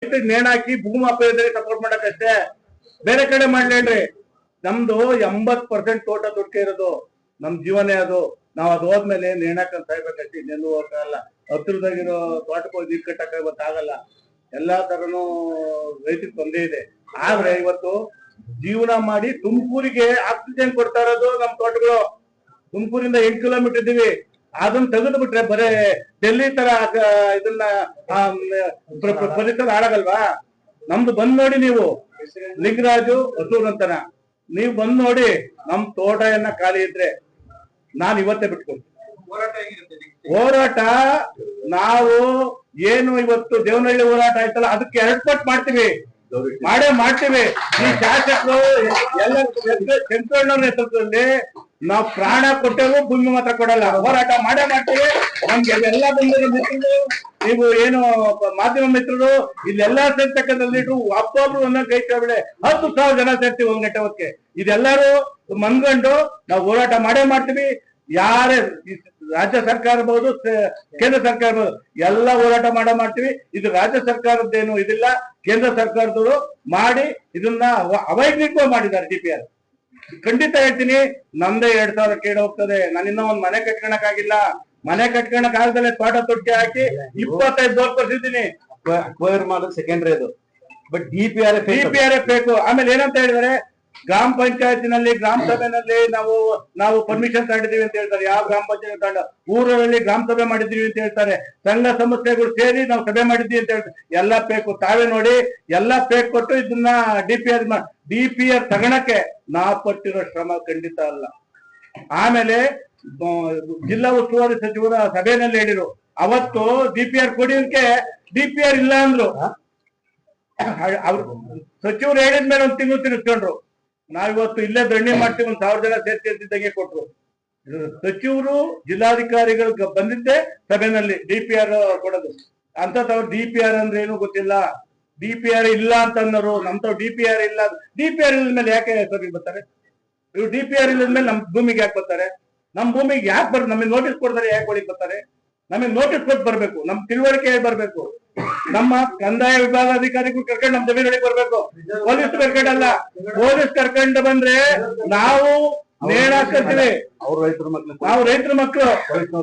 ನೇಣಾಕಿ ಭೂಮಿ ಅಪಾಯದಲ್ಲಿ ಸಪೋರ್ಟ್ ಮಾಡಕಷ್ಟೇ, ಬೇರೆ ಕಡೆ ಮಾಡ್ಲೇನ್ರಿ. ನಮ್ದು 80% ತೋಟ ದುಡ್ಕೆ ಇರೋದು, ನಮ್ ಜೀವನೇ ಅದು. ನಾವ್ ಅದು ಹೋದ್ಮೇಲೆ ನೇಣಾಕಂತ ಸಾಯ್ಬೇಕಷ್ಟೇ, ಇನ್ನೆಲ್ಲೂ ಹೋಗಲ್ಲ. ಹತ್ರದಾಗಿರೋ ತೋಟಕ್ಕೆ ಹೋಗಿ ನೀರ್ ಕಟ್ಟಕ್ಕೆ ಇವತ್ತಾಗಲ್ಲ. ಎಲ್ಲಾ ತರನು ರೈತರಿಗೆ ತೊಂದರೆ ಇದೆ. ಆದ್ರೆ ಇವತ್ತು ಜೀವನ ಮಾಡಿ ತುಮಕೂರಿಗೆ ಆಕ್ಸಿಜನ್ ಕೊಡ್ತಾ ಇರೋದು ನಮ್ ತೋಟಗಳು. ತುಮಕೂರಿಂದ 8 ಕಿಲೋಮೀಟರ್ ಇದೀವಿ. ಅದನ್ನ ತೆಗೆದು ಬಿಟ್ರೆ ಬರೇ ಡೆಲ್ಲಿ ತರ ಇದನ್ನ ಪರಿಸರ ಹಾಳಾಗಲ್ವಾ? ನಮ್ದು ಬಂದ್ ನೋಡಿ ನೀವು, ಲಿಂಗರಾಜು ಹೊಸೂರ್ ಅಂತನ, ನೀವು ಬಂದ್ ನೋಡಿ ನಮ್ ತೋಟ ಖಾಲಿ ಇದ್ರೆ ನಾನು ಇವತ್ತೇ ಬಿಟ್ಕೊಡ್ತೀನಿ. ಹೋರಾಟ ನಾವು ಏನು ಇವತ್ತು ದೇವನಹಳ್ಳಿ ಹೋರಾಟ ಆಯ್ತಲ್ಲ, ಅದಕ್ಕೆ 2 ಪಟ್ಟು ಮಾಡ್ತೀವಿ. ಈ ಶಾಸಕರು ಎಲ್ಲ ಶಂಕರಣ್ಣವ್ರ ನೇತೃತ್ವದಲ್ಲಿ ನಾವು ಪ್ರಾಣ ಕೊಟ್ಟೆವು, ಭೂಮಿ ಮಾತ್ರ ಕೊಡಲ್ಲ. ಹೋರಾಟ ಮಾಡ್ತೀವಿ. ನಮ್ಗೆ ಎಲ್ಲ ಬಂದಿರೋ ಮಿತ್ರರು, ನೀವು ಏನು ಮಾಧ್ಯಮ ಮಿತ್ರರು, ಇಲ್ಲೆಲ್ಲಾ ಸೇರ್ತಕ್ಕಂಥ ಲೀಡ್ರು ಒಬ್ಬೊಬ್ರು ಒಂದೊಂದು ಕೈ ಬಿಡೆ 10,000 ಜನ ಸೇರ್ತೀವಿ ಒಂದ್ ಗಂಟೆ ಹೊತ್ತಿಗೆ. ಇದೆಲ್ಲರೂ ಮನ್ಗಂಡು ನಾವು ಹೋರಾಟ ಮಾಡ್ತೀವಿ. ಯಾರೇ ರಾಜ್ಯ ಸರ್ಕಾರ ಇರ್ಬೋದು, ಕೇಂದ್ರ ಸರ್ಕಾರ ಇರ್ಬೋದು, ಎಲ್ಲ ಹೋರಾಟ ಮಾಡ್ತೀವಿ. ಇದು ರಾಜ್ಯ ಸರ್ಕಾರದ್ದೇನು ಇದಿಲ್ಲ, ಕೇಂದ್ರ ಸರ್ಕಾರದವರು ಮಾಡಿ ಇದನ್ನ ಅವೈಜ್ಞಿಕವಾಗಿ ಮಾಡಿದ್ದಾರೆ. DPR ಖಂಡಿತ ಹೇಳ್ತೀನಿ, ನಮ್ದೇ 2,000 ಕೇಳಿ ಹೋಗ್ತದೆ. ನಾನು ಇನ್ನೂ ಒಂದ್ ಮನೆ ಕಟ್ಕೊಳಕ್ಕಾಗಿಲ್ಲ. ಮನೆ ಕಟ್ಕೊಳಕ್ ಆಗದಲ್ಲೇ ತೋಟ ತೊಟ್ಟಿ ಹಾಕಿ 25 ಬೋರ್ ಕೊಡ್ಸಿದ್ದೀನಿ. ಅಕ್ವೈರ್ ಮಾಡೋದು ಸೆಕೆಂಡ್ರಿ ಅದು, ಬಟ್ DPR ಬೇಕು. ಆಮೇಲೆ ಏನಂತ ಹೇಳಿದಾರೆ, ಗ್ರಾಮ ಪಂಚಾಯತಿನಲ್ಲಿ ಗ್ರಾಮ ಸಭೆನಲ್ಲಿ ನಾವು ಪರ್ಮಿಷನ್ ತಗೊಂಡಿದೀವಿ ಅಂತ ಹೇಳ್ತಾರೆ. ಯಾವ ಗ್ರಾಮ ಪಂಚಾಯತ್ ತಗೊಂಡ, ಊರಲ್ಲಿ ಗ್ರಾಮ ಸಭೆ ಮಾಡಿದೀವಿ ಅಂತ ಹೇಳ್ತಾರೆ. ಸಂಘ ಸಂಸ್ಥೆಗಳು ಸೇರಿ ನಾವು ಸಭೆ ಮಾಡಿದೀವಿ ಅಂತ ಹೇಳ್ತಾರೆ. ಎಲ್ಲ ಬೇಕು, ತಾವೇ ನೋಡಿ, ಎಲ್ಲ ಪೇಕ್ ಕೊಟ್ಟು ಇದನ್ನ DPR ತಗೊಳಕ್ಕೆ ನಾವು ಪಟ್ಟಿರೋ ಶ್ರಮ ಖಂಡಿತ ಅಲ್ಲ. ಆಮೇಲೆ ಜಿಲ್ಲಾ ಉಸ್ತುವಾರಿ ಸಚಿವರ ಸಭೆಯಲ್ಲಿ ಹೇಳಿರು, ಅವತ್ತು DPR ಕೊಡಿಯೋಕೆ DPR ಇಲ್ಲ ಅಂದ್ರು. ಅವ್ರು ಸಚಿವರು ಹೇಳಿದ್ಮೇಲೆ 1 ತಿಂಗಳು ತಿರ್ಸ್ಕೊಂಡ್ರು. ನಾವಿವತ್ತು ಇಲ್ಲೇ ಧರಣಿ ಮಾಡ್ತೀವಿ, 1,000 ಜನ ಸೇರ್ತಿದ್ದಂಗೆ ಕೊಟ್ರು. ಸಚಿವರು ಜಿಲ್ಲಾಧಿಕಾರಿಗಳು ಬಂದಿದ್ದೆ ಸಭೆಯಲ್ಲಿ DPR ಕೊಡೋದು. ಅಂತವ್ರು DPR ಅಂದ್ರೆ ಏನು ಗೊತ್ತಿಲ್ಲ. DPR ಇಲ್ಲ ಅಂತ ಅನ್ನೋರು, ನಮ್ತಾವ್ DPR ಇಲ್ಲ. DPR ಇಲ್ಲದ್ಮೇಲೆ ಯಾಕೆ ಸಭೆಗೆ ಬರ್ತಾರೆ? ಇವ್ರು DPR ಇಲ್ಲದ್ಮೇಲೆ ನಮ್ ಭೂಮಿಗೆ ಯಾಕೆ ಬರ್ತಾರೆ? ನಮ್ ಭೂಮಿಗೆ ಯಾಕೆ ನಮಗೆ ನೋಟಿಸ್ ಕೊಡ್ತಾರೆ? ಯಾಕೆ ಒಳಗೆ ಬರ್ತಾರೆ? ನಮಗೆ ನೋಟಿಸ್ ಕೊಟ್ಟು ಬರ್ಬೇಕು, ನಮ್ ತಿಳುವಳಿಕೆ ಬರ್ಬೇಕು. ನಮ್ಮ ಕಂದಾಯ ವಿಭಾಗಾಧಿಕಾರಿಗಳು ಕರ್ಕೊಂಡು ನಮ್ ಜಮೀನೊಳಗೆ ಬರ್ಬೇಕು. ಪೊಲೀಸ್ ಕರ್ಕೊಂಡಲ್ಲ. ಪೊಲೀಸ್ ಕರ್ಕೊಂಡು ಬಂದ್ರೆ ನಾವು ನೇಣ ಹಾಕ್ತೀವಿ. ನಾವು ರೈತರ ಮಕ್ಕಳು.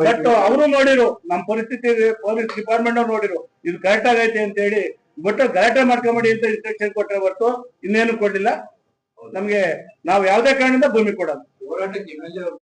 ಬಟ್ ಅವರು ನೋಡಿರು ನಮ್ ಪರಿಸ್ಥಿತಿ, ಪೊಲೀಸ್ ಡಿಪಾರ್ಟ್ಮೆಂಟ್ ಅವ್ರು ನೋಡಿರು ಇದು ಕರೆಕ್ಟ್ ಆಗೈತೆ ಅಂತ ಹೇಳಿ ಬಟ್ ಗಲಾಟೆ ಮಾಡ್ಕೊಂಬಿಡಿ ಅಂತ ಇನ್ಸ್ಟ್ರಕ್ಷನ್ ಕೊಟ್ಟರೆ ಹೊರತು ಇನ್ನೇನು ಕೊಡ್ಲಿಲ್ಲ ನಮ್ಗೆ. ನಾವು ಯಾವ್ದೇ ಕಾರಣದಿಂದ ಭೂಮಿ ಕೊಡಲ್ಲ.